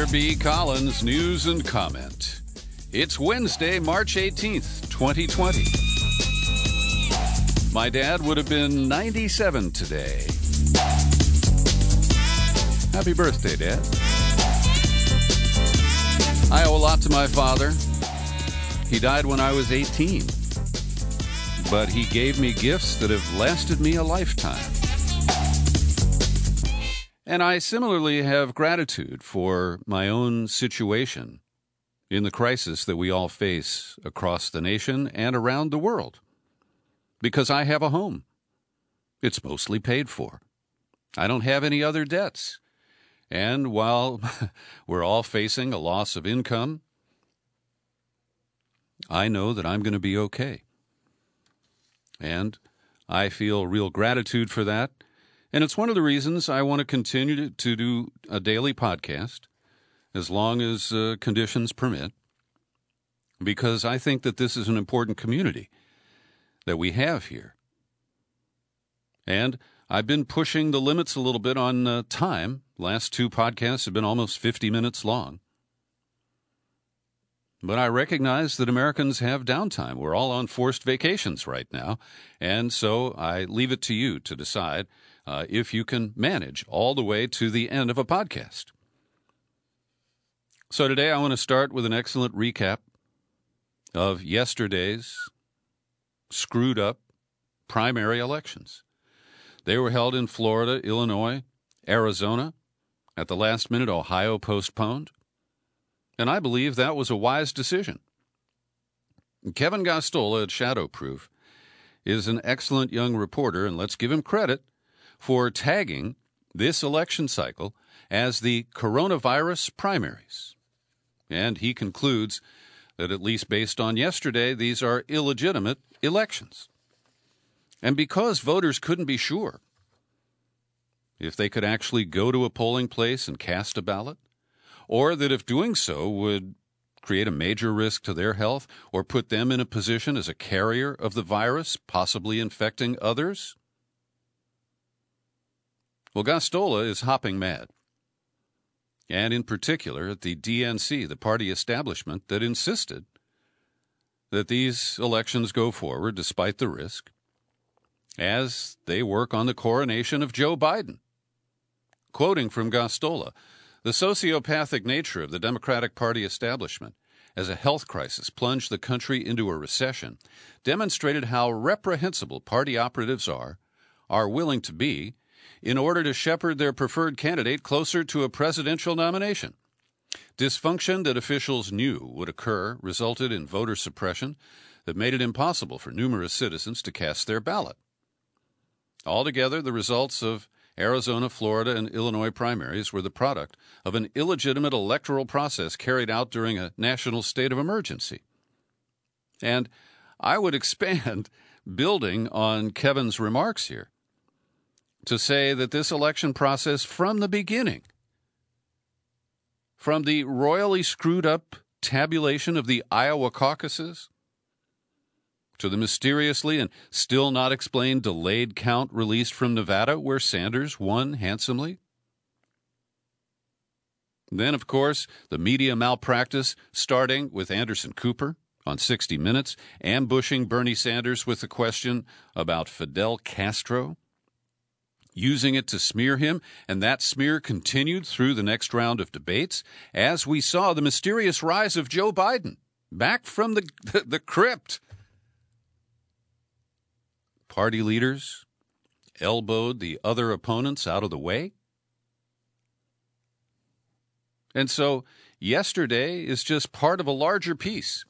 Dr. B. Collins, news and comment. It's Wednesday, March 18th, 2020. My dad would have been 97 today. Happy birthday, Dad. I owe a lot to my father. He died when I was 18. But he gave me gifts that have lasted me a lifetime. And I similarly have gratitude for my own situation in the crisis that we all face across the nation and around the world. Because I have a home. It's mostly paid for. I don't have any other debts. And while we're all facing a loss of income, I know that I'm going to be okay. And I feel real gratitude for that. And it's one of the reasons I want to continue to do a daily podcast as long as conditions permit, because I think that this is an important community that we have here. And I've been pushing the limits a little bit on time. Last two podcasts have been almost 50 minutes long. But I recognize that Americans have downtime. We're all on forced vacations right now. And so I leave it to you to decide if you can manage all the way to the end of a podcast. So today I want to start with an excellent recap of yesterday's screwed up primary elections. They were held in Florida, Illinois, Arizona. At the last minute, Ohio postponed. And I believe that was a wise decision. Kevin Gosztola at Shadowproof is an excellent young reporter, and let's give him credit for tagging this election cycle as the coronavirus primaries. And he concludes that, at least based on yesterday, these are illegitimate elections. And because voters couldn't be sure if they could actually go to a polling place and cast a ballot, or that if doing so would create a major risk to their health or put them in a position as a carrier of the virus, possibly infecting others. Well, Gosztola is hopping mad, and in particular at the DNC, the party establishment that insisted that these elections go forward despite the risk as they work on the coronation of Joe Biden. Quoting from Gosztola, the sociopathic nature of the Democratic Party establishment as a health crisis plunged the country into a recession demonstrated how reprehensible party operatives are willing to be in order to shepherd their preferred candidate closer to a presidential nomination. Dysfunction that officials knew would occur resulted in voter suppression that made it impossible for numerous citizens to cast their ballot. Altogether, the results of Arizona, Florida, and Illinois primaries were the product of an illegitimate electoral process carried out during a national state of emergency. And I would expand, building on Kevin's remarks here, to say that this election process from the beginning, from the royally screwed up tabulation of the Iowa caucuses, to the mysteriously and still not explained delayed count released from Nevada, where Sanders won handsomely. Then, of course, the media malpractice, starting with Anderson Cooper on 60 Minutes, ambushing Bernie Sanders with the question about Fidel Castro, using it to smear him, and that smear continued through the next round of debates, as we saw the mysterious rise of Joe Biden, back from the crypt. Party leaders elbowed the other opponents out of the way. And so yesterday is just part of a larger piece.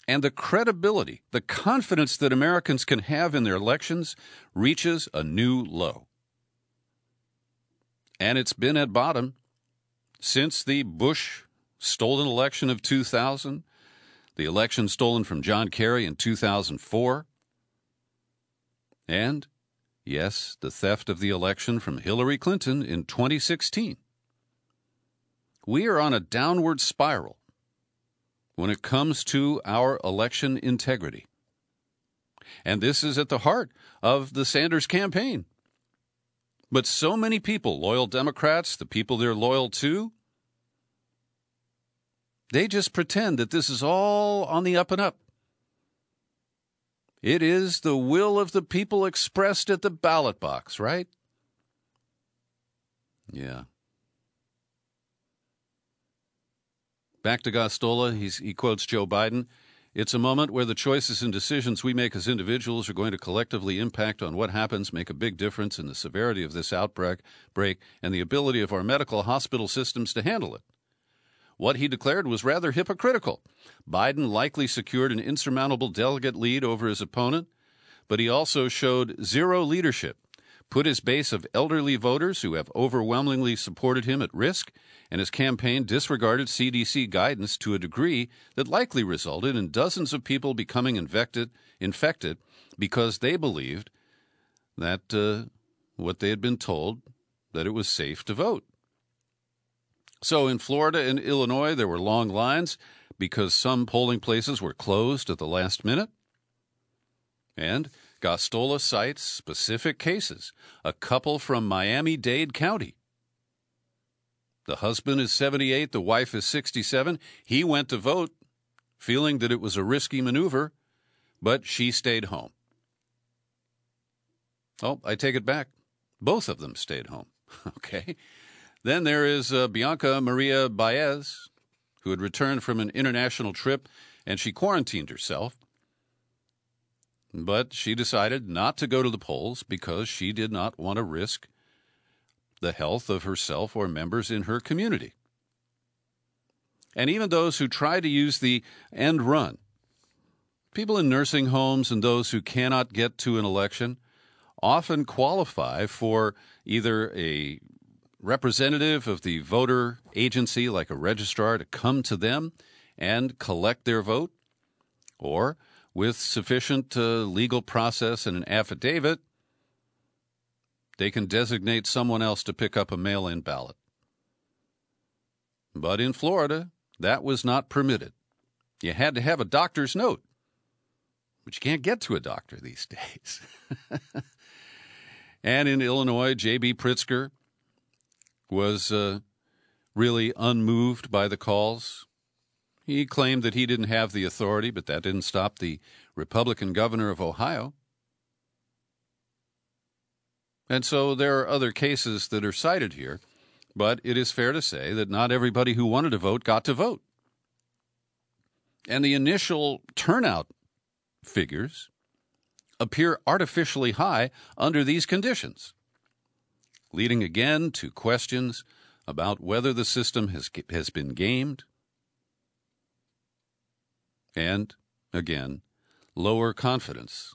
And the credibility, the confidence that Americans can have in their elections reaches a new low. And it's been at bottom since the Bush stolen election of 2000, the election stolen from John Kerry in 2004, and, yes, the theft of the election from Hillary Clinton in 2016. We are on a downward spiral when it comes to our election integrity. And this is at the heart of the Sanders campaign. But so many people, loyal Democrats, the people they're loyal to, They just pretend that this is all on the up and up. It is the will of the people expressed at the ballot box, right? Yeah. Back to Gostola, he quotes Joe Biden. It's a moment where the choices and decisions we make as individuals are going to collectively impact on what happens, make a big difference in the severity of this outbreak, and the ability of our medical hospital systems to handle it. What he declared was rather hypocritical. Biden likely secured an insurmountable delegate lead over his opponent, but he also showed zero leadership, put his base of elderly voters who have overwhelmingly supported him at risk, and his campaign disregarded CDC guidance to a degree that likely resulted in dozens of people becoming infected because they believed that what they had been told, that it was safe to vote. So in Florida and Illinois, there were long lines because some polling places were closed at the last minute. And Gostola cites specific cases, a couple from Miami-Dade County. The husband is 78, the wife is 67. He went to vote, feeling that it was a risky maneuver, but she stayed home. Oh, I take it back. Both of them stayed home. Okay. Then there is Bianca Maria Baez, who had returned from an international trip, and she quarantined herself. But she decided not to go to the polls because she did not want to risk the health of herself or members in her community. And even those who try to use the end run, people in nursing homes and those who cannot get to an election, often qualify for either a representative of the voter agency, like a registrar, to come to them and collect their vote, or with sufficient legal process and an affidavit, they can designate someone else to pick up a mail-in ballot. But in Florida, that was not permitted. You had to have a doctor's note, but you can't get to a doctor these days. And in Illinois, J.B. Pritzker was really unmoved by the calls. He claimed that he didn't have the authority, but that didn't stop the Republican governor of Ohio. And so there are other cases that are cited here, but it is fair to say that not everybody who wanted to vote got to vote. And the initial turnout figures appear artificially high under these conditions, leading again to questions about whether the system has been gamed, and, again, lower confidence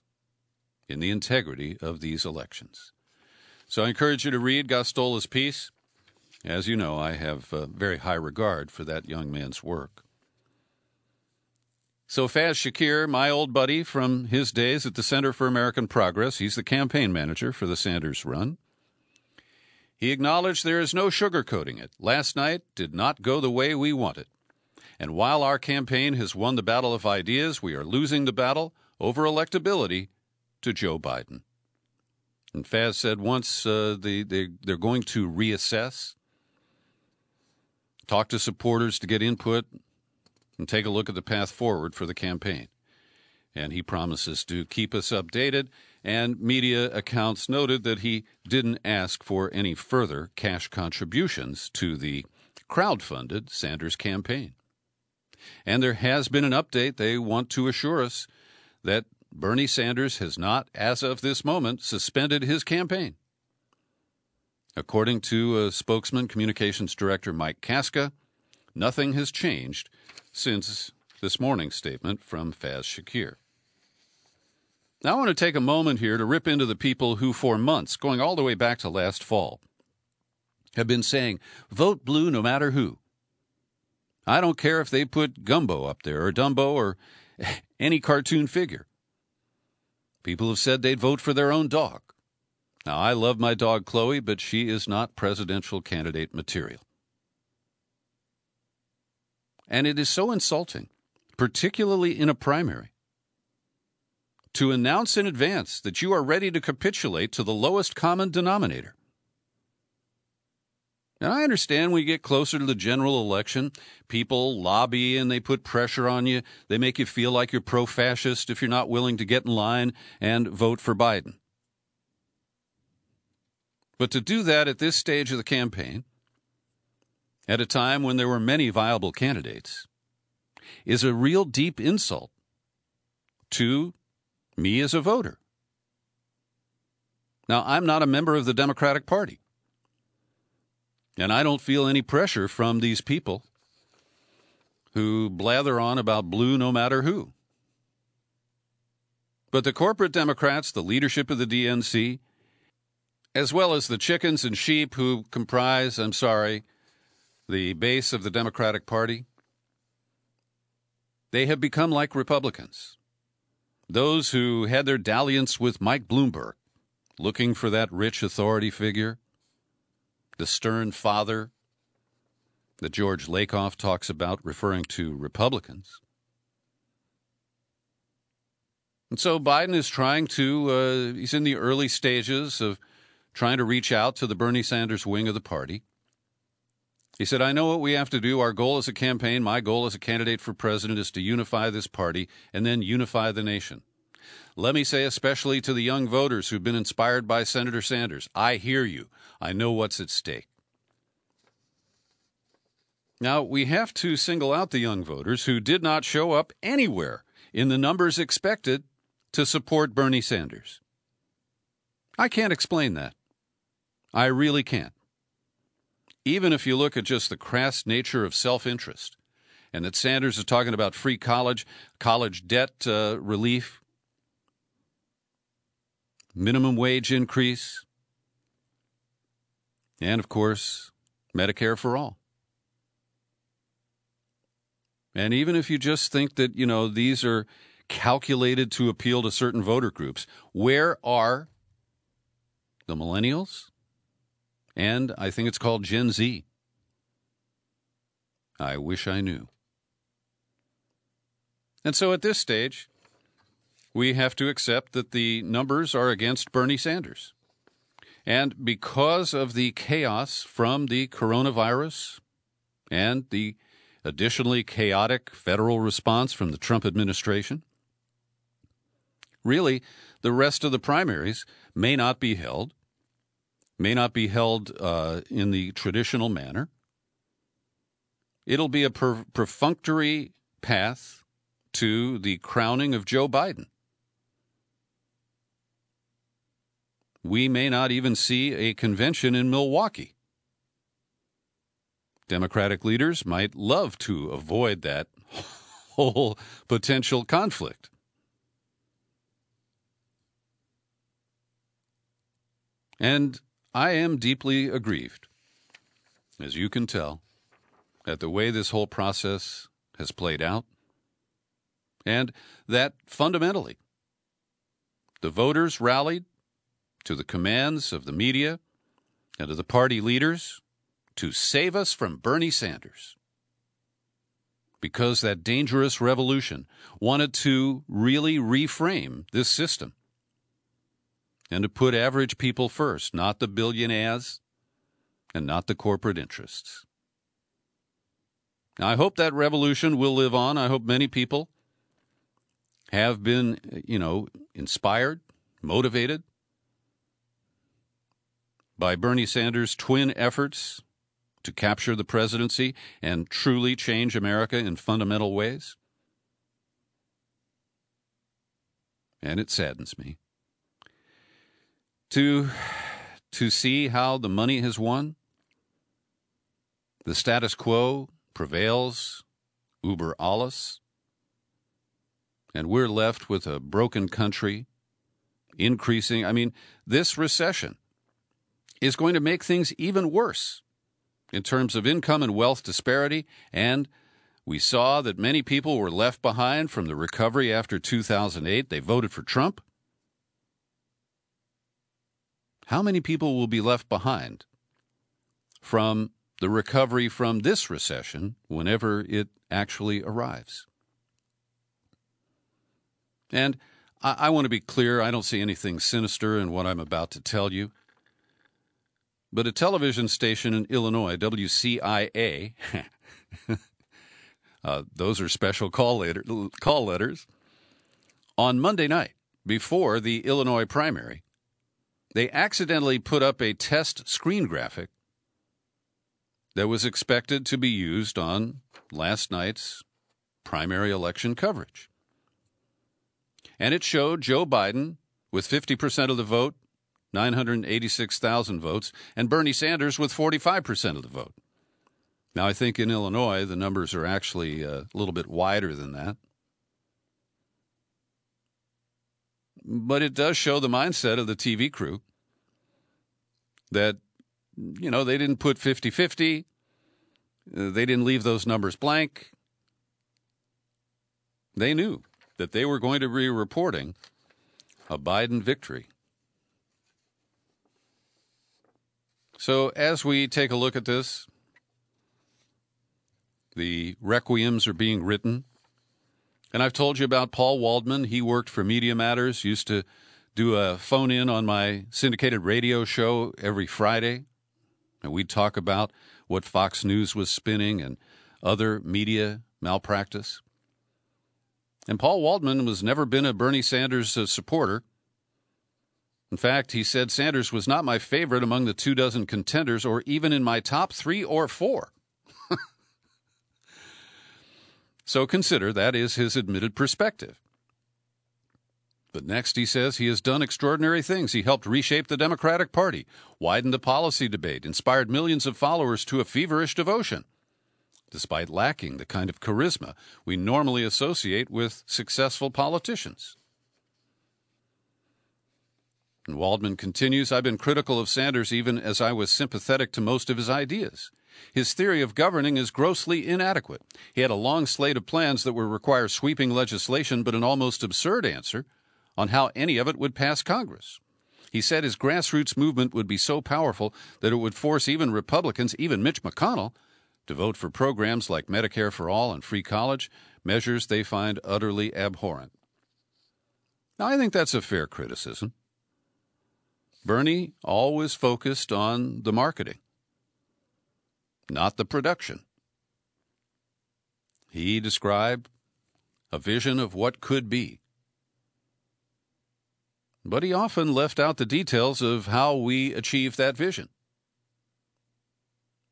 in the integrity of these elections. So I encourage you to read Gostola's piece. As you know, I have very high regard for that young man's work. So Faz Shakir, my old buddy from his days at the Center for American Progress, he's the campaign manager for the Sanders run. He acknowledged there is no sugarcoating it. Last night did not go the way we wanted. And while our campaign has won the battle of ideas, we are losing the battle over electability to Joe Biden. And Faz said once they're going to reassess, talk to supporters to get input, and take a look at the path forward for the campaign. And he promises to keep us updated, and media accounts noted that he didn't ask for any further cash contributions to the crowd-funded Sanders campaign. And there has been an update. They want to assure us that Bernie Sanders has not, as of this moment, suspended his campaign. According to spokesman, communications director Mike Casca, nothing has changed since this morning's statement from Faz Shakir. Now I want to take a moment here to rip into the people who for months, going all the way back to last fall, have been saying, vote blue no matter who. I don't care if they put Gumbo up there or Dumbo or any cartoon figure. People have said they'd vote for their own dog. Now, I love my dog Chloe, but she is not presidential candidate material. And it is so insulting, particularly in a primary, to announce in advance that you are ready to capitulate to the lowest common denominator. And I understand when you get closer to the general election, people lobby and they put pressure on you. They make you feel like you're pro-fascist if you're not willing to get in line and vote for Biden. But to do that at this stage of the campaign, at a time when there were many viable candidates, is a real deep insult to me as a voter. Now, I'm not a member of the Democratic Party, and I don't feel any pressure from these people who blather on about blue no matter who. But the corporate Democrats, the leadership of the DNC, as well as the chickens and sheep who comprise, the base of the Democratic Party, they have become like Republicans. Those who had their dalliance with Mike Bloomberg, looking for that rich authority figure, the stern father that George Lakoff talks about, referring to Republicans. And so Biden is trying to, he's in the early stages of trying to reach out to the Bernie Sanders wing of the party. He said, I know what we have to do. Our goal as a campaign, my goal as a candidate for president is to unify this party and then unify the nation. Let me say especially to the young voters who've been inspired by Senator Sanders, I hear you. I know what's at stake. Now, we have to single out the young voters who did not show up anywhere in the numbers expected to support Bernie Sanders. I can't explain that. I really can't. Even if you look at just the crass nature of self-interest, and that Sanders is talking about free college debt relief, minimum wage increase, and, of course, Medicare for all. And even if you just think that, these are calculated to appeal to certain voter groups, where are the millennials? And I think it's called Gen Z. I wish I knew. And so at this stage, we have to accept that the numbers are against Bernie Sanders. And because of the chaos from the coronavirus and the additionally chaotic federal response from the Trump administration, really, the rest of the primaries may not be held in the traditional manner. It'll be a perfunctory path to the crowning of Joe Biden. We may not even see a convention in Milwaukee. Democratic leaders might love to avoid that whole potential conflict. And I am deeply aggrieved, as you can tell, at the way this whole process has played out, and that fundamentally the voters rallied to the commands of the media and of the party leaders to save us from Bernie Sanders, because that dangerous revolution wanted to really reframe this system and to put average people first, not the billionaires and not the corporate interests. Now, I hope that revolution will live on. I hope many people have been, inspired, motivated by Bernie Sanders' twin efforts to capture the presidency and truly change America in fundamental ways. And it saddens me to see how the money has won. The status quo prevails über alles, and we're left with a broken country, increasing. This recession is going to make things even worse in terms of income and wealth disparity, and we saw that many people were left behind from the recovery after 2008. They voted for Trump. How many people will be left behind from the recovery from this recession whenever it actually arrives? And I want to be clear, I don't see anything sinister in what I'm about to tell you. but a television station in Illinois, WCIA, those are special call letters, on Monday night before the Illinois primary, they accidentally put up a test screen graphic that was expected to be used on last night's primary election coverage. And it showed Joe Biden with 50% of the vote, 986,000 votes, and Bernie Sanders with 45% of the vote. Now, I think in Illinois, the numbers are actually a little bit wider than that. But it does show the mindset of the TV crew that, you know, they didn't put 50-50. They didn't leave those numbers blank. They knew that they were going to be reporting a Biden victory. So as we take a look at this, the requiems are being written. And I've told you about Paul Waldman. He worked for Media Matters, used to do a phone-in on my syndicated radio show every Friday. And we'd talk about what Fox News was spinning and other media malpractice. And Paul Waldman has never been a Bernie Sanders supporter. In fact, he said Sanders was not my favorite among the 24 contenders or even in my top 3 or 4. So consider that is his admitted perspective. But next he says he has done extraordinary things. He helped reshape the Democratic Party, widened the policy debate, inspired millions of followers to a feverish devotion, despite lacking the kind of charisma we normally associate with successful politicians. And Waldman continues, I've been critical of Sanders even as I was sympathetic to most of his ideas. His theory of governing is grossly inadequate. He had a long slate of plans that would require sweeping legislation, but an almost absurd answer on how any of it would pass Congress. He said his grassroots movement would be so powerful that it would force even Republicans, even Mitch McConnell, to vote for programs like Medicare for All and free college, measures they find utterly abhorrent. Now, I think that's a fair criticism. Bernie always focused on the marketing, not the production. He described a vision of what could be. But he often left out the details of how we achieve that vision.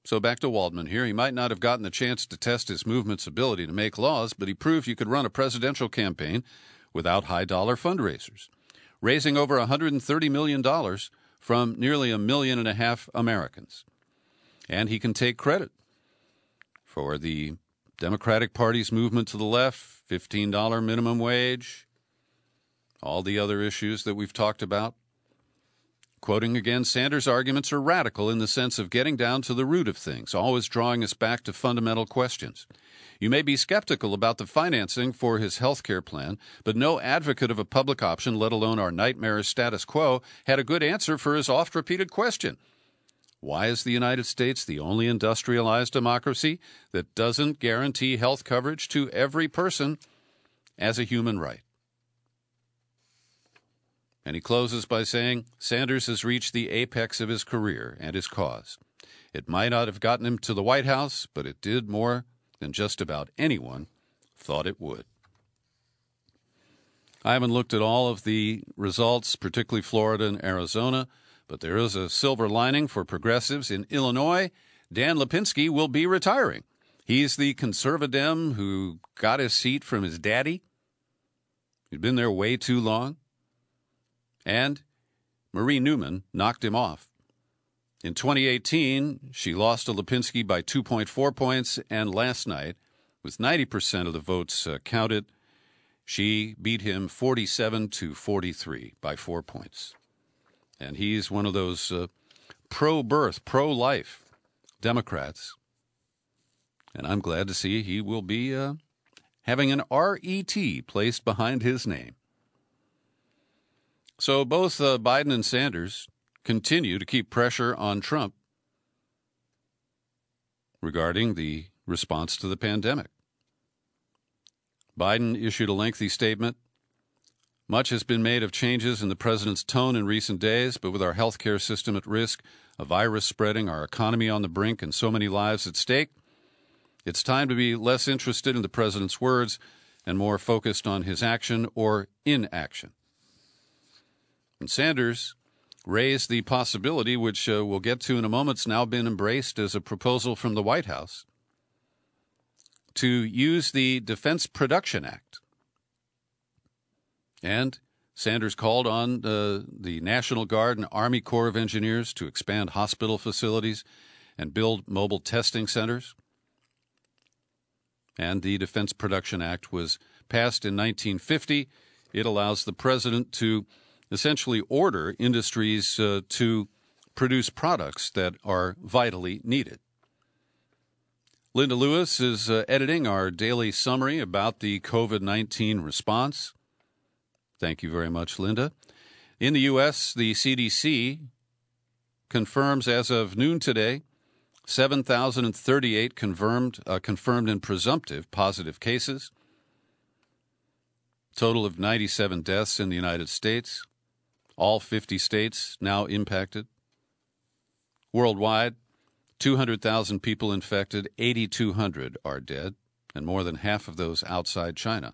So back to Waldman here. He might not have gotten the chance to test his movement's ability to make laws, but he proved you could run a presidential campaign without high-dollar fundraisers, raising over $130 million from nearly 1.5 million Americans. And he can take credit for the Democratic Party's movement to the left, $15 minimum wage, all the other issues that we've talked about. Quoting again, Sanders' arguments are radical in the sense of getting down to the root of things, always drawing us back to fundamental questions. You may be skeptical about the financing for his health care plan, but no advocate of a public option, let alone our nightmarish status quo, had a good answer for his oft-repeated question. Why is the United States the only industrialized democracy that doesn't guarantee health coverage to every person as a human right? And he closes by saying, Sanders has reached the apex of his career and his cause. It might not have gotten him to the White House, but it did more than just about anyone thought it would. I haven't looked at all of the results, particularly Florida and Arizona, but there is a silver lining for progressives. In Illinois, Dan Lipinski will be retiring. He's the conservadem who got his seat from his daddy. He'd been there way too long. And Marie Newman knocked him off. In 2018, she lost to Lipinski by 2.4 points, and last night, with 90% of the votes counted, she beat him 47-43 by 4 points. And he's one of those pro-birth, pro-life Democrats. And I'm glad to see he will be having an R-E-T placed behind his name. So both Biden and Sanders continue to keep pressure on Trump regarding the response to the pandemic. Biden issued a lengthy statement Much has been made of changes in the president's tone in recent days, but with our healthcare system at risk, a virus spreading, our economy on the brink, and so many lives at stake, it's time to be less interested in the president's words and more focused on his action or inaction. And Sanders raised the possibility, which we'll get to in a moment, it's now been embraced as a proposal from the White House, to use the Defense Production Act. And Sanders called on the National Guard and Army Corps of Engineers to expand hospital facilities and build mobile testing centers. And the Defense Production Act was passed in 1950. It allows the president to essentially order industries to produce products that are vitally needed. Linda Lewis is editing our daily summary about the COVID-19 response. Thank you very much, Linda. In the U.S., the CDC confirms as of noon today 7,038 confirmed and presumptive positive cases. Total of 97 deaths in the United States. All 50 states now impacted. Worldwide, 200,000 people infected, 8,200 are dead, and more than half of those outside China.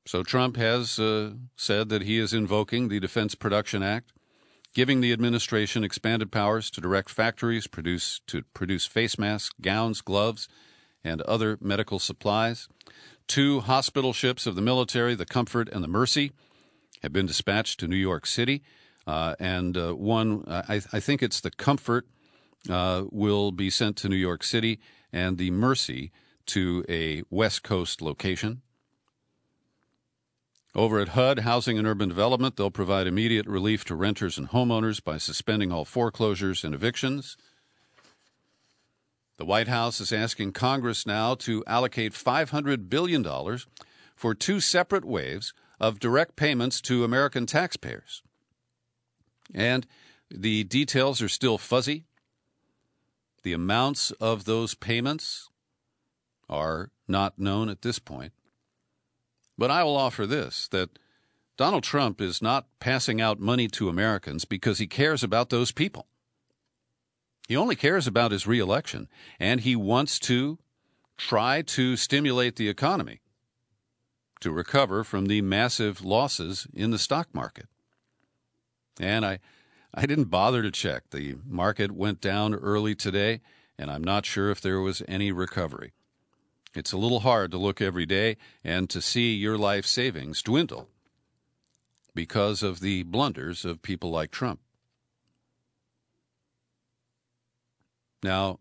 So Trump has said that he is invoking the Defense Production Act, giving the administration expanded powers to direct factories to produce face masks, gowns, gloves, and other medical supplies. 2 hospital ships of the military, the Comfort and the Mercy, have been dispatched to New York City. And one, I think it's the Comfort, will be sent to New York City, and the Mercy to a West Coast location. Over at HUD, Housing and Urban Development, they'll provide immediate relief to renters and homeowners by suspending all foreclosures and evictions. The White House is asking Congress now to allocate $500 billion for 2 separate waves of direct payments to American taxpayers. And the details are still fuzzy. The amounts of those payments are not known at this point. But I will offer this, that Donald Trump is not passing out money to Americans because he cares about those people. He only cares about his reelection, and he wants to try to stimulate the economy to recover from the massive losses in the stock market. And I didn't bother to check. The market went down early today, and I'm not sure if there was any recovery. It's a little hard to look every day and to see your life savings dwindle because of the blunders of people like Trump. Now,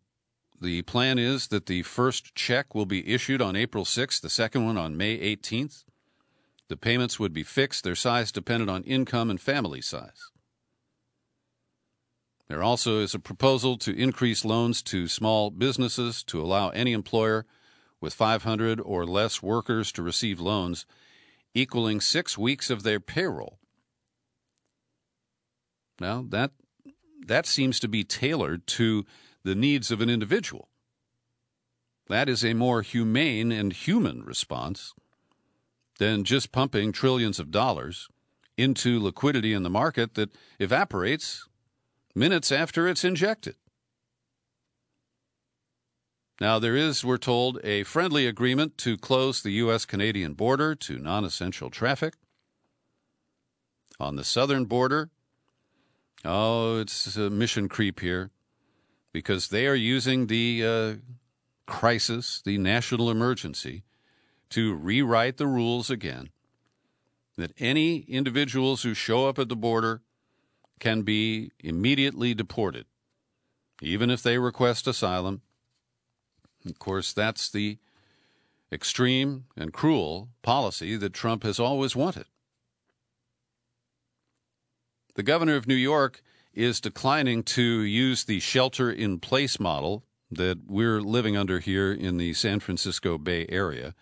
the plan is that the first check will be issued on April 6th, the second one on May 18th. The payments would be fixed, their size dependent on income and family size. There also is a proposal to increase loans to small businesses to allow any employer with 500 or less workers to receive loans equaling 6 weeks of their payroll. Now, that seems to be tailored to the needs of an individual. That is a more humane and human response than just pumping trillions of dollars into liquidity in the market that evaporates minutes after it's injected. Now, there is, we're told, a friendly agreement to close the U.S.-Canadian border to non-essential traffic. On the southern border, it's a mission creep here, because they are using the crisis, the national emergency, to rewrite the rules again, that any individuals who show up at the border can be immediately deported, even if they request asylum. Of course, that's the extreme and cruel policy that Trump has always wanted. The governor of New York is declining to use the shelter-in-place model that we're living under here in the San Francisco Bay Area.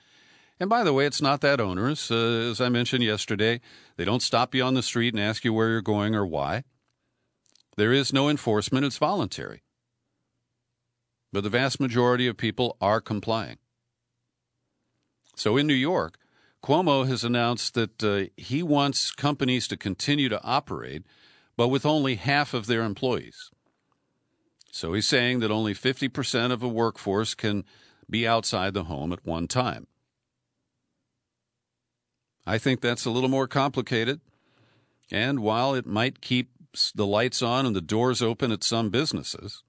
And by the way, it's not that onerous. As I mentioned yesterday, they don't stop you on the street and ask you where you're going or why. There is no enforcement. It's voluntary. But the vast majority of people are complying. So in New York, Cuomo has announced that he wants companies to continue to operate, but with only half of their employees. So he's saying that only 50% of a workforce can be outside the home at one time. I think that's a little more complicated, and while it might keep the lights on and the doors open at some businesses,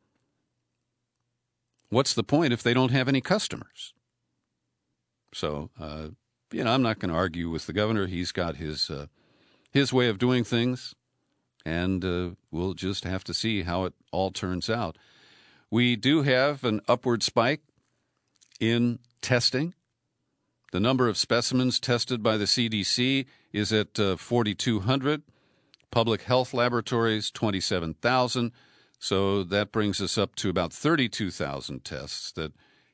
what's the point if they don't have any customers? So, I'm not going to argue with the governor. He's got his way of doing things, and we'll just have to see how it all turns out. We do have an upward spike in testing. The number of specimens tested by the CDC is at 4,200. Public health laboratories, 27,000. So that brings us up to about 32,000 tests that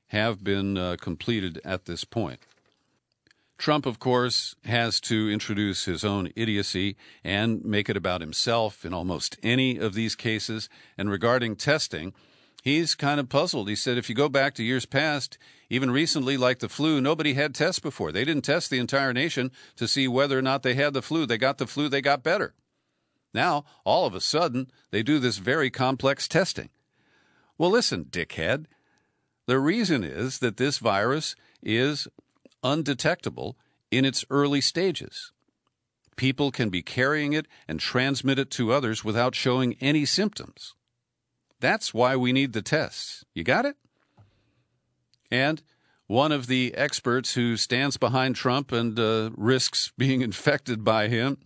have been completed at this point. Trump, of course, has to introduce his own idiocy and make it about himself in almost any of these cases. And regarding testing, he's kind of puzzled. He said if you go back to years past, even recently like the flu, nobody had tests before. They didn't test the entire nation to see whether or not they had the flu. They got the flu, they got better. Now, all of a sudden, they do this very complex testing. Well, listen, dickhead. The reason is that this virus is undetectable in its early stages. People can be carrying it and transmit it to others without showing any symptoms. That's why we need the tests. You got it? And one of the experts who stands behind Trump and risks being infected by him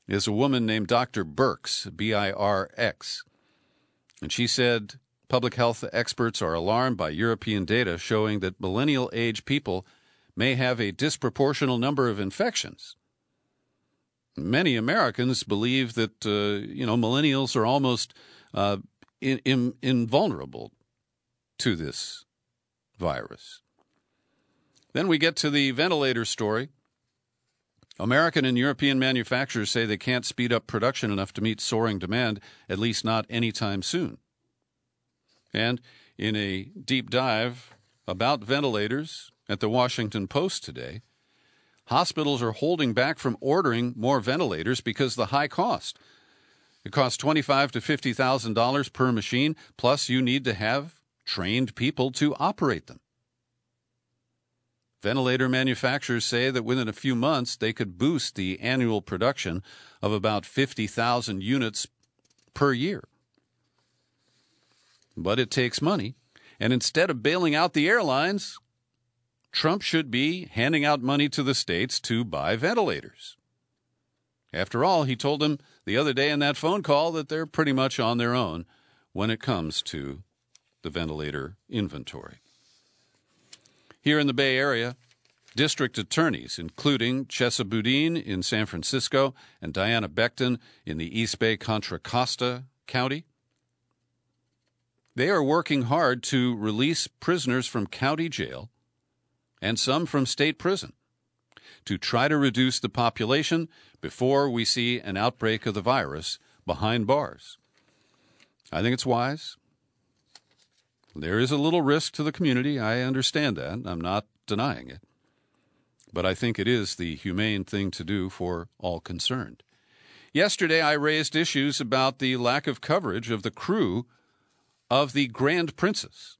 is a woman named Dr. Birx, B-I-R-X. And she said public health experts are alarmed by European data showing that millennial-age people may have a disproportional number of infections. Many Americans believe that, millennials are almost invulnerable to this virus. Then we get to the ventilator story. American and European manufacturers say they can't speed up production enough to meet soaring demand, at least not anytime soon. And in a deep dive about ventilators at the Washington Post today, hospitals are holding back from ordering more ventilators because of the high cost. It costs $25,000 to $50,000 per machine, plus you need to have trained people to operate them. Ventilator manufacturers say that within a few months they could boost the annual production of about 50,000 units per year. But it takes money, and instead of bailing out the airlines, Trump should be handing out money to the states to buy ventilators. After all, he told them the other day in that phone call that they're pretty much on their own when it comes to the ventilator inventory. Here in the Bay Area, district attorneys, including Chesa Boudin in San Francisco and Diana Becton in the East Bay Contra Costa County, they are working hard to release prisoners from county jail and some from state prison to try to reduce the population before we see an outbreak of the virus behind bars. I think it's wise. There is a little risk to the community. I understand that. I'm not denying it. But I think it is the humane thing to do for all concerned. Yesterday, I raised issues about the lack of coverage of the crew of the Grand Princess,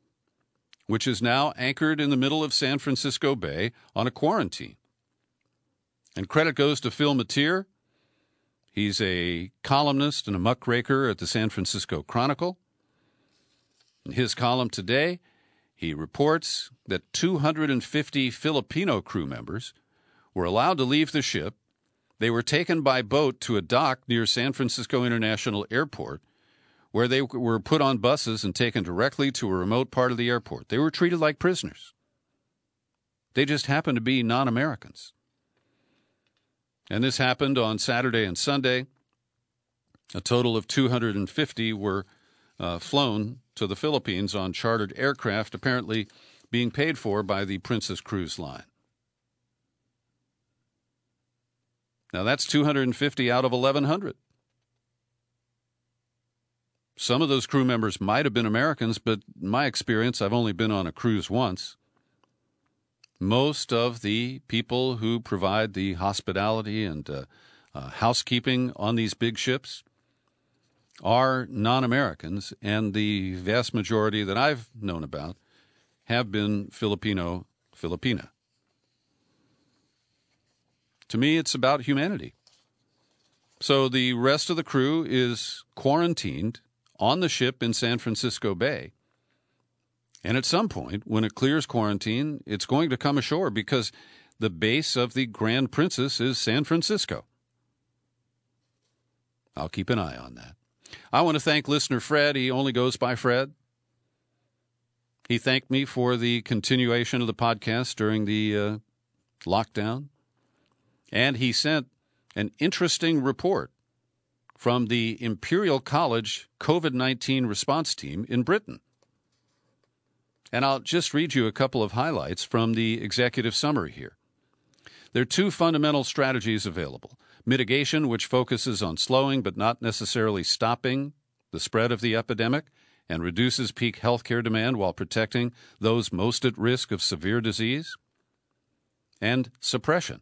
which is now anchored in the middle of San Francisco Bay on a quarantine. And credit goes to Phil Mateer. He's a columnist and a muckraker at the San Francisco Chronicle. In his column today, he reports that 250 Filipino crew members were allowed to leave the ship. They were taken by boat to a dock near San Francisco International Airport, where they were put on buses and taken directly to a remote part of the airport. They were treated like prisoners. They just happened to be non-Americans. And this happened on Saturday and Sunday. A total of 250 were flown to the Philippines on chartered aircraft, apparently being paid for by the Princess Cruise Line. Now, that's 250 out of 1,100. Some of those crew members might have been Americans, but in my experience, I've only been on a cruise once. Most of the people who provide the hospitality and housekeeping on these big ships are non-Americans, and the vast majority that I've known about have been Filipina. To me, it's about humanity. So the rest of the crew is quarantined on the ship in San Francisco Bay. And at some point, when it clears quarantine, it's going to come ashore because the base of the Grand Princess is San Francisco. I'll keep an eye on that. I want to thank listener Fred. He only goes by Fred. He thanked me for the continuation of the podcast during the lockdown. And he sent an interesting report from the Imperial College COVID-19 response team in Britain. And I'll just read you a couple of highlights from the executive summary here. There are two fundamental strategies available. Mitigation, which focuses on slowing but not necessarily stopping the spread of the epidemic and reduces peak healthcare demand while protecting those most at risk of severe disease. And suppression,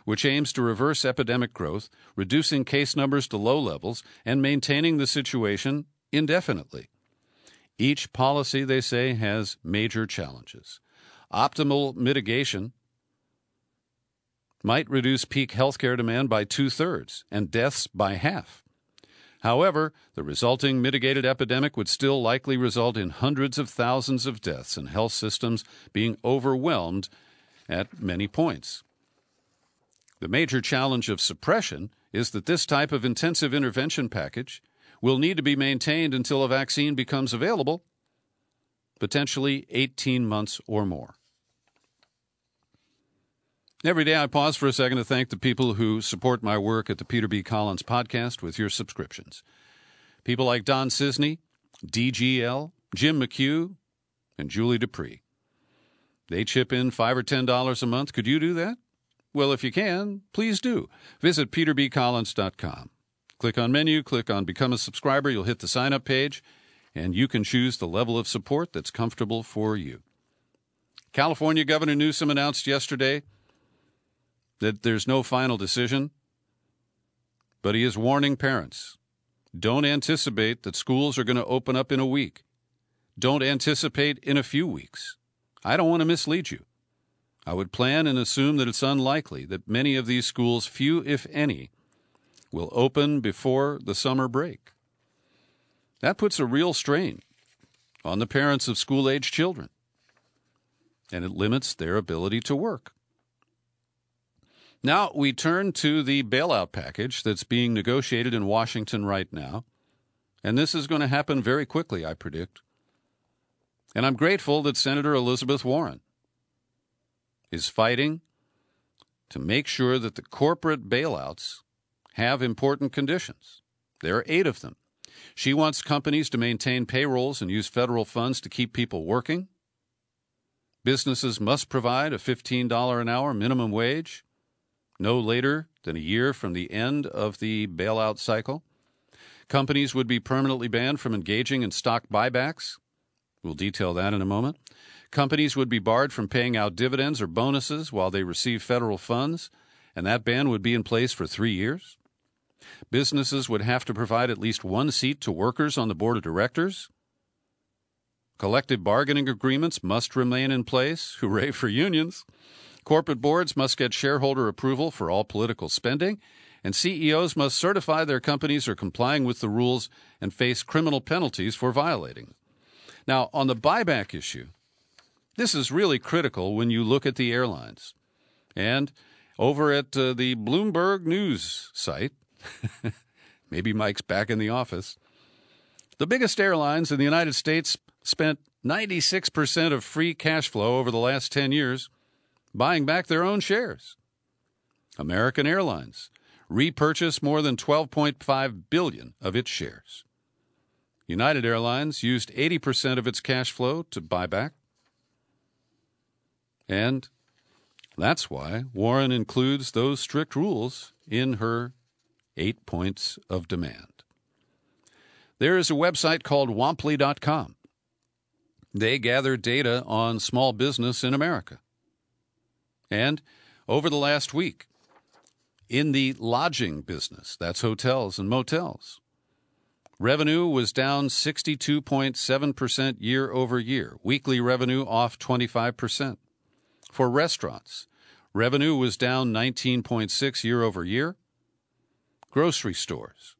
which aims to reverse epidemic growth, reducing case numbers to low levels, and maintaining the situation indefinitely. Each policy, they say, has major challenges. Optimal mitigation might reduce peak healthcare demand by 2/3 and deaths by half. However, the resulting mitigated epidemic would still likely result in hundreds of thousands of deaths and health systems being overwhelmed at many points. The major challenge of suppression is that this type of intensive intervention package will need to be maintained until a vaccine becomes available, potentially 18 months or more. Every day I pause for a second to thank the people who support my work at the Peter B. Collins Podcast with your subscriptions. People like Don Cisney, DGL, Jim McHugh, and Julie Dupree. They chip in $5 or $10 a month. Could you do that? Well, if you can, please do. Visit peterbcollins.com. Click on menu, click on Become a Subscriber. You'll hit the sign-up page, and you can choose the level of support that's comfortable for you. California Governor Newsom announced yesterday that there's no final decision, but he is warning parents. Don't anticipate that schools are going to open up in a week. Don't anticipate in a few weeks. I don't want to mislead you. I would plan and assume that it's unlikely that many of these schools, few if any, will open before the summer break. That puts a real strain on the parents of school-age children, and it limits their ability to work. Now we turn to the bailout package that's being negotiated in Washington right now, and this is going to happen very quickly, I predict. And I'm grateful that Senator Elizabeth Warren is fighting to make sure that the corporate bailouts have important conditions. There are 8 of them. She wants companies to maintain payrolls and use federal funds to keep people working. Businesses must provide a $15 an hour minimum wage no later than a year from the end of the bailout cycle. Companies would be permanently banned from engaging in stock buybacks. We'll detail that in a moment. Companies would be barred from paying out dividends or bonuses while they receive federal funds, and that ban would be in place for 3 years. Businesses would have to provide at least 1 seat to workers on the board of directors. Collective bargaining agreements must remain in place. Hooray for unions. Corporate boards must get shareholder approval for all political spending, and CEOs must certify their companies are complying with the rules and face criminal penalties for violating. Now, on the buyback issue, this is really critical when you look at the airlines. And over at the Bloomberg News site, maybe Mike's back in the office, the biggest airlines in the United States spent 96% of free cash flow over the last 10 years buying back their own shares. American Airlines repurchased more than $12.5 billion of its shares. United Airlines used 80% of its cash flow to buy back. And that's why Warren includes those strict rules in her 8 points of demand. There is a website called Womply.com. They gather data on small business in America. And over the last week, in the lodging business, that's hotels and motels, revenue was down 62.7% year over year. Weekly revenue off 25%. For restaurants, revenue was down 19.6% year over year. Grocery stores,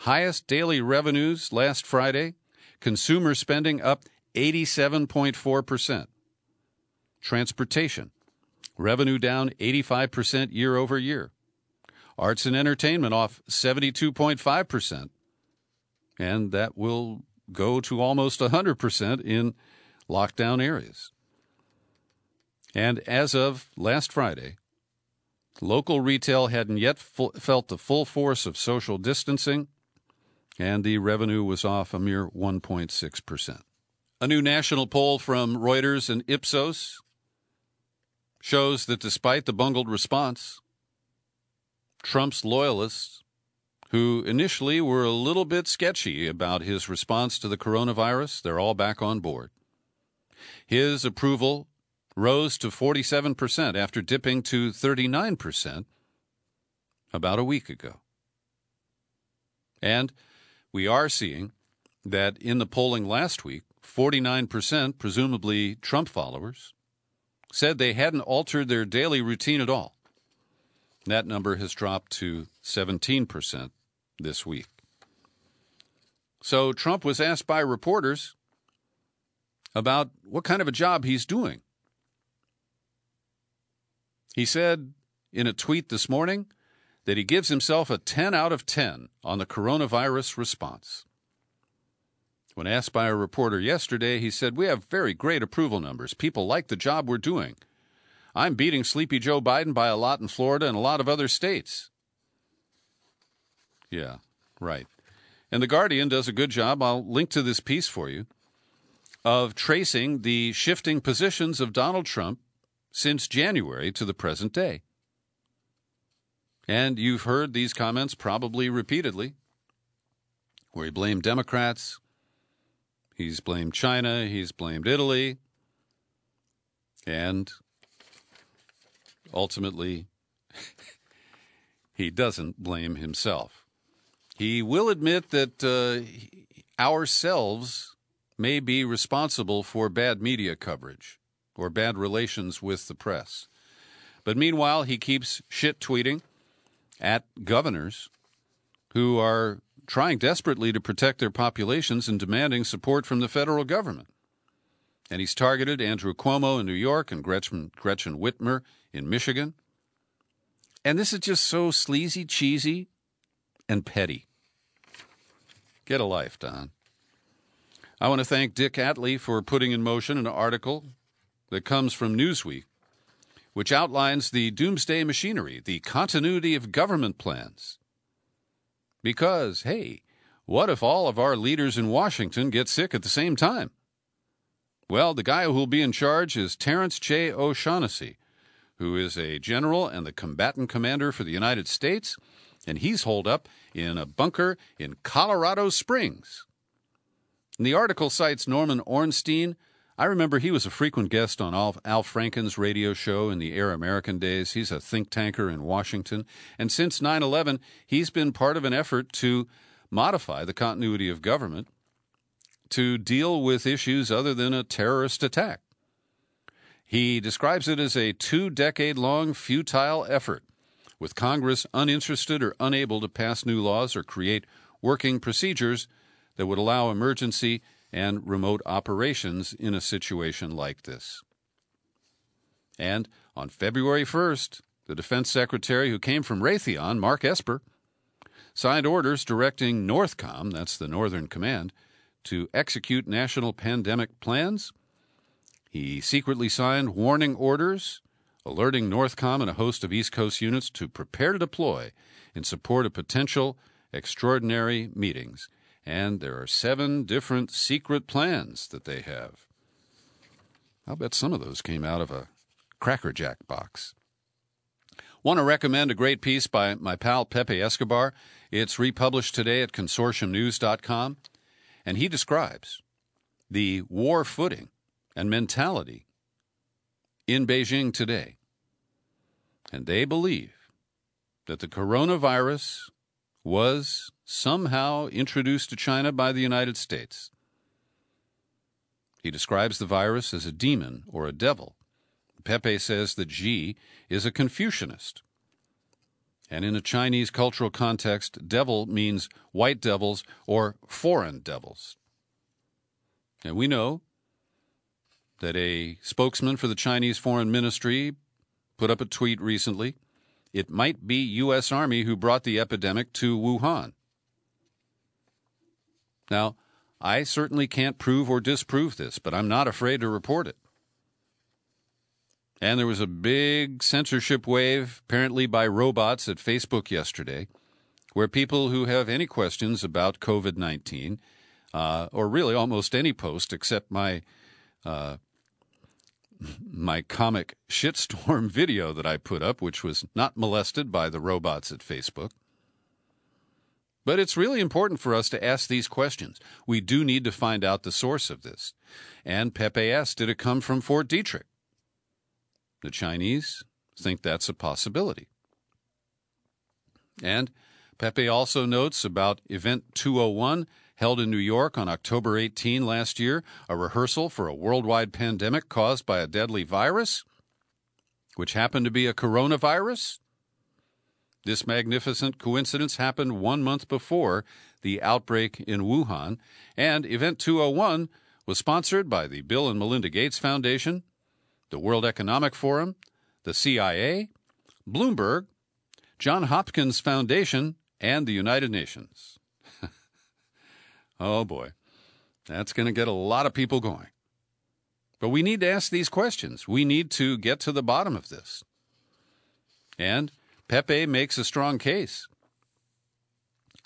highest daily revenues last Friday. Consumer spending up 87.4%. Transportation, revenue down 85% year over year. Arts and entertainment off 72.5%. And that will go to almost 100% in lockdown areas. And as of last Friday, local retail hadn't yet felt the full force of social distancing, and the revenue was off a mere 1.6%. A new national poll from Reuters and Ipsos shows that despite the bungled response, Trump's loyalists, who initially were a little bit sketchy about his response to the coronavirus, they're all back on board. His approval rose to 47% after dipping to 39% about a week ago. And we are seeing that in the polling last week, 49%, presumably Trump followers, said they hadn't altered their daily routine at all. That number has dropped to 17% this week. So Trump was asked by reporters about what kind of a job he's doing. He said in a tweet this morning that he gives himself a 10 out of 10 on the coronavirus response. When asked by a reporter yesterday, he said, "We have very great approval numbers. People like the job we're doing. I'm beating Sleepy Joe Biden by a lot in Florida and a lot of other states." Yeah, right. And The Guardian does a good job, I'll link to this piece for you, of tracing the shifting positions of Donald Trump since January to the present day. And you've heard these comments probably repeatedly, where he blamed Democrats, he's blamed China, he's blamed Italy, and ultimately, he doesn't blame himself. He will admit that ourselves may be responsible for bad media coverage or bad relations with the press. But meanwhile, he keeps shit-tweeting at governors who are trying desperately to protect their populations and demanding support from the federal government. And he's targeted Andrew Cuomo in New York and Gretchen Whitmer in Michigan. And this is just so sleazy, cheesy, and petty. Get a life, Don. I want to thank Dick Atlee for putting in motion an article that comes from Newsweek, which outlines the doomsday machinery, the continuity of government plans. Because, hey, what if all of our leaders in Washington get sick at the same time? Well, the guy who will be in charge is Terrence J. O'Shaughnessy, who is a general and the combatant commander for the United States, and he's holed up in a bunker in Colorado Springs. And the article cites Norman Ornstein. I remember he was a frequent guest on Al Franken's radio show in the Air American days. He's a think tanker in Washington. And since 9/11, he's been part of an effort to modify the continuity of government to deal with issues other than a terrorist attack. He describes it as a 2-decade-long futile effort, with Congress uninterested or unable to pass new laws or create working procedures that would allow emergency and remote operations in a situation like this. And on February 1st, the Defense Secretary, who came from Raytheon, Mark Esper, signed orders directing NORTHCOM, that's the Northern Command, to execute national pandemic plans. He secretly signed warning orders alerting NORTHCOM and a host of East Coast units to prepare to deploy in support of potential extraordinary meetings. And there are 7 different secret plans that they have. I'll bet some of those came out of a Cracker Jack box. Want to recommend a great piece by my pal Pepe Escobar. It's republished today at consortiumnews.com. And he describes the war footing and mentality in Beijing today. And they believe that the coronavirus was somehow introduced to China by the United States. He describes the virus as a demon or a devil. Pepe says that Xi is a Confucianist. And in a Chinese cultural context, devil means white devils or foreign devils. And we know that a spokesman for the Chinese Foreign Ministry put up a tweet recently. It might be U.S. Army who brought the epidemic to Wuhan. Now, I certainly can't prove or disprove this, but I'm not afraid to report it. And there was a big censorship wave, apparently by robots at Facebook yesterday, where people who have any questions about COVID-19, or really almost any post except my comic shitstorm video that I put up, which was not molested by the robots at Facebook. But it's really important for us to ask these questions. We do need to find out the source of this. And Pepe asked, did it come from Fort Detrick? The Chinese think that's a possibility. And Pepe also notes about Event 201, held in New York on October 18 last year, a rehearsal for a worldwide pandemic caused by a deadly virus, which happened to be a coronavirus. This magnificent coincidence happened 1 month before the outbreak in Wuhan, and Event 201 was sponsored by the Bill and Melinda Gates Foundation, the World Economic Forum, the CIA, Bloomberg, John Hopkins Foundation, and the United Nations. Oh, boy. That's going to get a lot of people going. But we need to ask these questions. We need to get to the bottom of this. And Pepe makes a strong case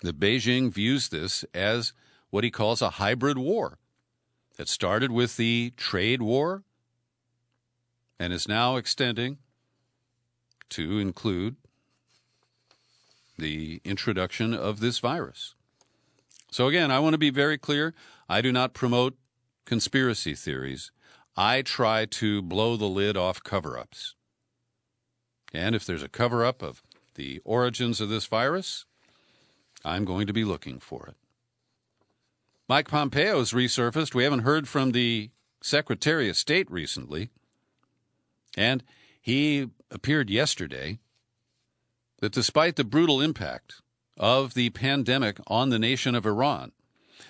that Beijing views this as what he calls a hybrid war that started with the trade war and is now extending to include the introduction of this virus. So again, I want to be very clear. I do not promote conspiracy theories. I try to blow the lid off cover-ups. And if there's a cover-up of the origins of this virus, I'm going to be looking for it. Mike Pompeo's resurfaced. We haven't heard from the Secretary of State recently. And he appeared yesterday that despite the brutal impact of the pandemic on the nation of Iran,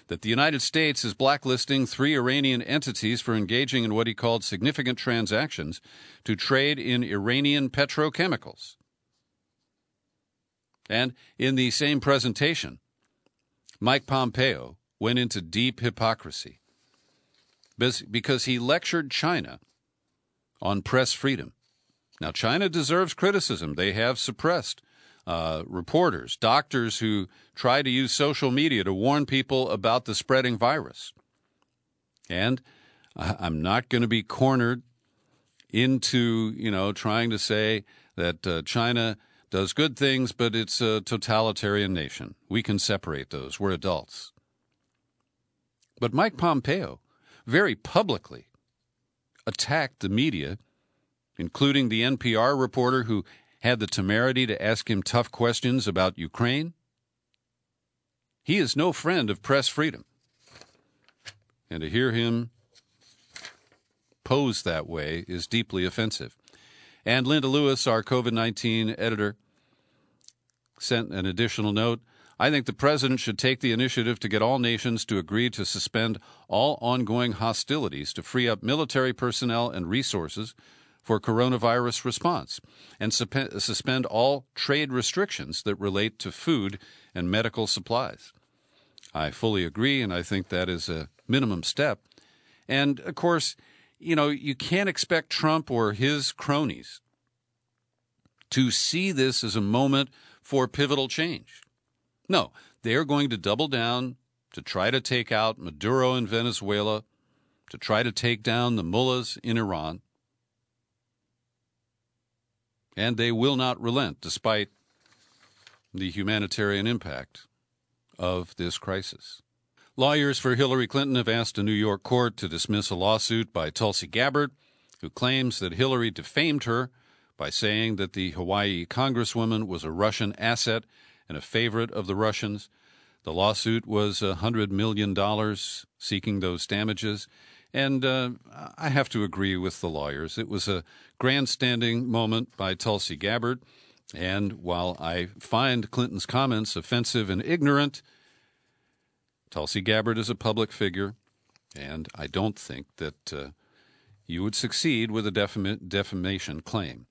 that the United States is blacklisting 3 Iranian entities for engaging in what he called significant transactions to trade in Iranian petrochemicals. And in the same presentation, Mike Pompeo went into deep hypocrisy because he lectured China on press freedom. Now, China deserves criticism. They have suppressed reporters, doctors who try to use social media to warn people about the spreading virus. And I'm not going to be cornered into, trying to say that China does good things, but it's a totalitarian nation. We can separate those. We're adults. But Mike Pompeo very publicly attacked the media, including the NPR reporter who had the temerity to ask him tough questions about Ukraine. He is no friend of press freedom. And to hear him pose that way is deeply offensive. And Linda Lewis, our COVID-19 editor, sent an additional note. I think the president should take the initiative to get all nations to agree to suspend all ongoing hostilities to free up military personnel and resources for coronavirus response, and suspend all trade restrictions that relate to food and medical supplies. I fully agree, and I think that is a minimum step. And, of course, you can't expect Trump or his cronies to see this as a moment for pivotal change. No, they're going to double down to try to take out Maduro in Venezuela, to try to take down the mullahs in Iran. And they will not relent despite the humanitarian impact of this crisis. Lawyers for Hillary Clinton have asked a New York court to dismiss a lawsuit by Tulsi Gabbard, who claims that Hillary defamed her by saying that the Hawaii congresswoman was a Russian asset and a favorite of the Russians. The lawsuit was $100 million seeking those damages. And I have to agree with the lawyers. It was a grandstanding moment by Tulsi Gabbard. And while I find Clinton's comments offensive and ignorant, Tulsi Gabbard is a public figure, and I don't think that you would succeed with a defamation claim.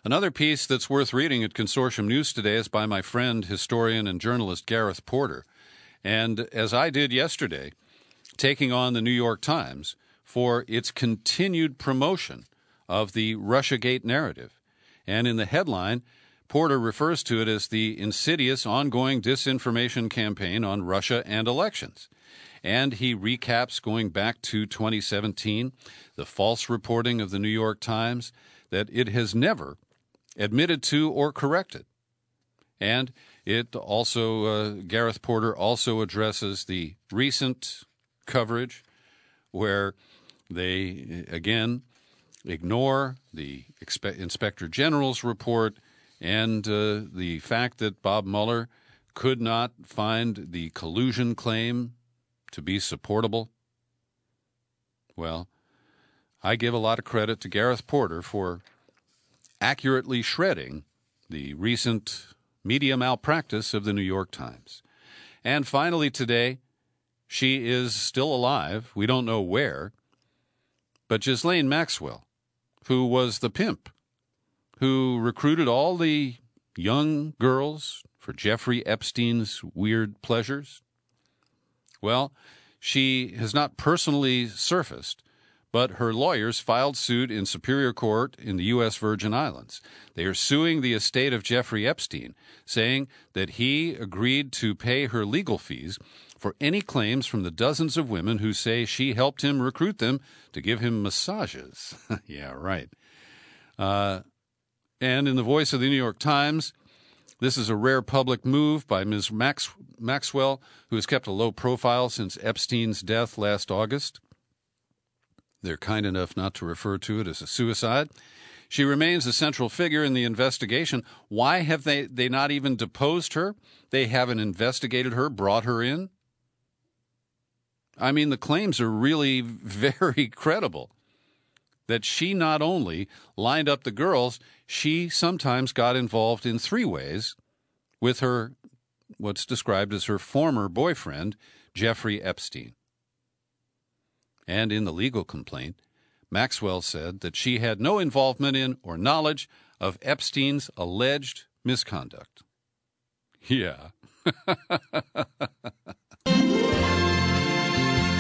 Another piece that's worth reading at Consortium News today is by my friend, historian and journalist Gareth Porter. And as I did yesterday, taking on the New York Times for its continued promotion of the Russiagate narrative. And in the headline, Porter refers to it as the insidious ongoing disinformation campaign on Russia and elections. And he recaps going back to 2017, the false reporting of the New York Times that it has never admitted to or corrected. And it also, Gareth Porter also addresses the recent coverage where they, again, ignore the Inspector General's report and the fact that Bob Mueller could not find the collusion claim to be supportable. Well, I give a lot of credit to Gareth Porter for accurately shredding the recent media malpractice of the New York Times. And finally today, she is still alive. We don't know where. But Ghislaine Maxwell, who was the pimp, who recruited all the young girls for Jeffrey Epstein's weird pleasures, well, she has not personally surfaced, but her lawyers filed suit in Superior Court in the U.S. Virgin Islands. They are suing the estate of Jeffrey Epstein, saying that he agreed to pay her legal fees for any claims from the dozens of women who say she helped him recruit them to give him massages. Yeah, right. And in the voice of the New York Times, this is a rare public move by Ms. Maxwell, who has kept a low profile since Epstein's death last August. They're kind enough not to refer to it as a suicide. She remains a central figure in the investigation. Why have they not even deposed her? They haven't investigated her, brought her in? I mean, the claims are really very credible. That she not only lined up the girls, she sometimes got involved in three ways with her, what's described as her former boyfriend, Jeffrey Epstein. And in the legal complaint, Maxwell said that she had no involvement in or knowledge of Epstein's alleged misconduct. Yeah.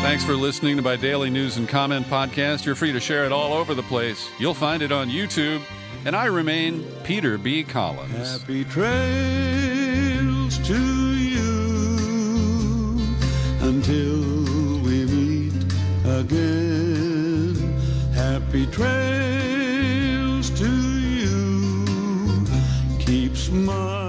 Thanks for listening to my daily news and comment podcast. You're free to share it all over the place. You'll find it on YouTube. And I remain Peter B. Collins. Happy trails to you until we meet again. Happy trails to you. Keep smiling.